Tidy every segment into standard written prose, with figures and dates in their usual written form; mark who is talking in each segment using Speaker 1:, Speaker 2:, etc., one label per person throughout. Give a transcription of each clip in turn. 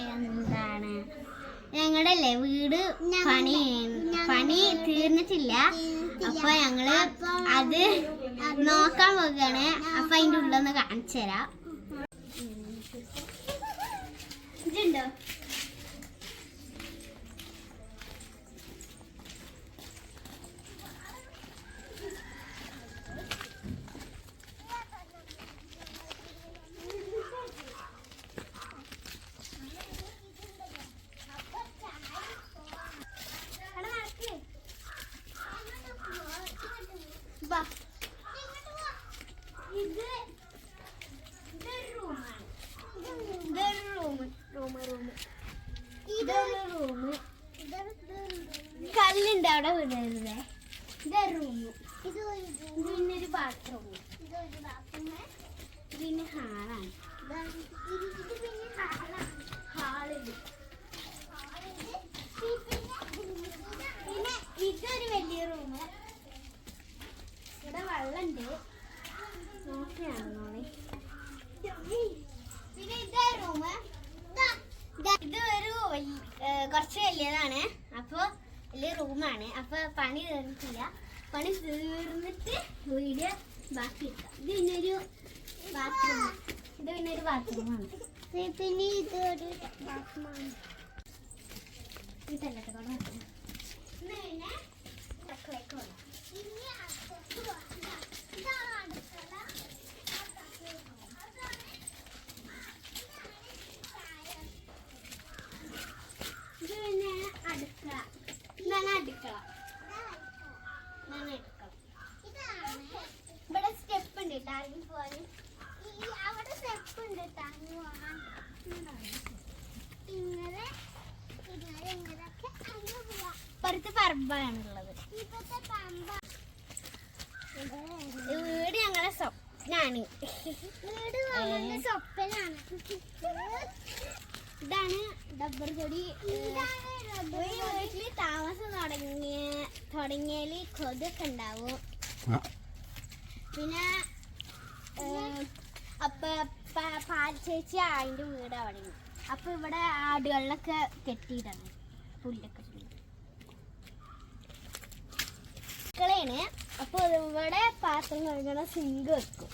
Speaker 1: എന്താണ് ഞങ്ങളുടെ വീട് പണി തീർന്നിട്ടില്ല. അപ്പൊ ഞങ്ങള് അത് നോക്കാൻ പോകുകയാണ്. അപ്പൊ അതിന്റെ ഉള്ളൊന്ന് കാണിച്ചു തരാം. ഇതുണ്ടോ? കല്ലുണ്ട് അവിടെ വിടരുത്. ഇതൊരു റൂമ്, പിന്നൊരു ബാത്റൂം, പിന്നെ ഹാളാണ്. ഹാളില് പിന്നെ ഇതൊരു വലിയ റൂമ്. ഇവിടെ വെള്ളമുണ്ട്, നോക്കിയാണോളെ. പിന്നെ ഇതേ റൂമ്, ഇതൊരു കുറച്ച് വലിയതാണ്. അപ്പൊ വലിയ റൂമാണ്. അപ്പൊ പണി തീർന്നിട്ടില്ല. പണി തീർന്നിട്ട് വീഡിയോ ബാക്കി ഇട്ടാം. ഇത് പിന്നൊരു ബാത്റൂം, ഇത് പിന്നെ ഒരു ബാത്റൂമാണ്. പിന്നെ ഇതൊരു ബാത്റൂമാണ്. ഇതല്ലേ പിന്നെ ഇവിടെ സ്റ്റെപ്പ് ഉണ്ട് ടാങ്ങി പോവാൻ. അവിടെ സ്റ്റെപ്പ് ഉണ്ട് ടാങ്ങി പോവാൻ. പുറത്ത് പറമ്പാണുള്ളത്. വീട് ഞങ്ങളെ സ്വപ്നാണ്. ഇതാണ് ഡബ്ബർ കൊടി. വീട്ടില് താമസം തുടങ്ങിയാല് കൊതൊക്കെ ഉണ്ടാവും. പിന്നെ പാൽ ചേച്ചി അതിൻ്റെ വീട് അവിടെ. അപ്പൊ ഇവിടെ ആടുകളിലൊക്കെ കെട്ടിയിട്ടാണ് പുല്ലൊക്കെ. ാണ്. അപ്പൊ ഇവിടെ പാത്രം കഴുകണ സിങ്ക് വെക്കും.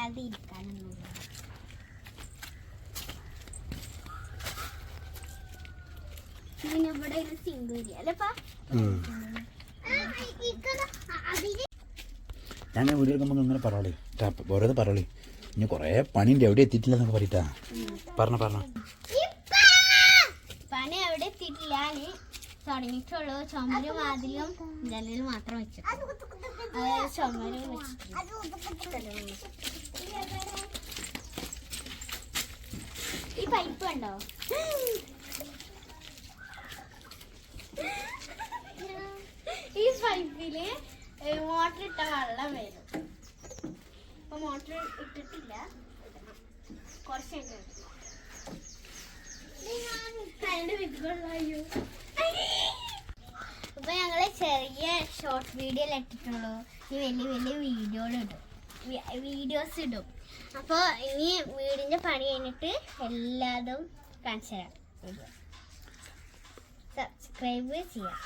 Speaker 1: അത് ഇരിക്കാനൊന്നും പിന്നെ ഇവിടെ ഒരു സിങ്ക് ഇല്ല അല്ലേപ്പാ.
Speaker 2: ഞാൻ വീഡിയോ എടുക്കുമ്പോൾ ഇങ്ങനെ പറയളേ, ഓരോന്ന് പറയളേ. ഇനി കൊറേ പണിയുണ്ട്, എവിടെ എത്തിയിട്ടില്ല എന്നൊക്കെ പറയട്ടാ. പറഞ്ഞ
Speaker 1: പണി എവിടെ എത്തിയിട്ടില്ല, തുടങ്ങിയിട്ടുള്ളൂ. ചുമര് വാതിലും ജനലും മാത്രം വെച്ചിട്ട് ചുമര് വെച്ചിട്ട്. ഈ പൈപ്പ് കണ്ടോ? ഈ പൈപ്പില് മോട്ടർ ഇട്ട വെള്ളം വരും. അപ്പൊ മോട്ടർ ഇട്ടിട്ടില്ല, കുറച്ചൊക്കെ. അപ്പൊ ഞങ്ങള് ചെറിയ ഷോർട്ട് വീഡിയോ ഇട്ടിട്ടുള്ളൂ. ഇനി വലിയ വീഡിയോസ് ഇടും. അപ്പൊ ഇനി വീടിന്റെ പണി കഴിഞ്ഞിട്ട് എല്ലാതും കാണിച്ചു തരാം. സബ്സ്ക്രൈബ് ചെയ്യാം.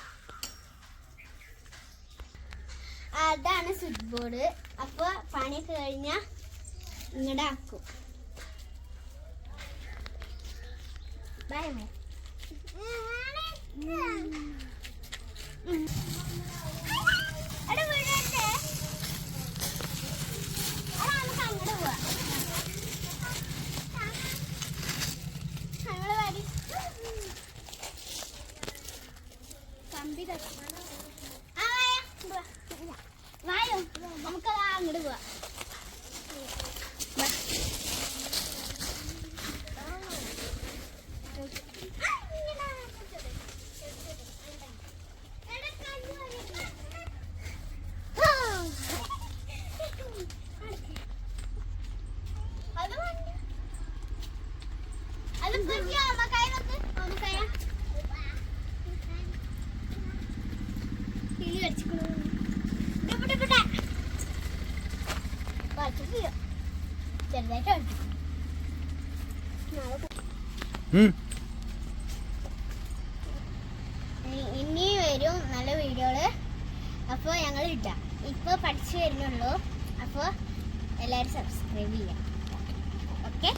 Speaker 1: അതാണ് സ്വിച്ച് ബോർഡ്. അപ്പൊ പണിയൊക്കെ കഴിഞ്ഞാൽ ഇങ്ങടെ ആക്കും. Bye bye. വായോ നമുക്ക് അങ്ങോട്ട് പോവാം. അത് കടിച്ചിക്കണു. കടിച്ചിട്ടില്ല. ചെറുതായിട്ട് കടിച്ചു. ഇനി വരും നല്ല വീഡിയോകള്. അപ്പോൾ ഞങ്ങൾ ഇടാം. ഇപ്പോൾ പഠിച്ചു വരുന്നുള്ളൂ. അപ്പോൾ എല്ലാവരും സബ്സ്ക്രൈബ് ചെയ്യാം. ഓക്കെ.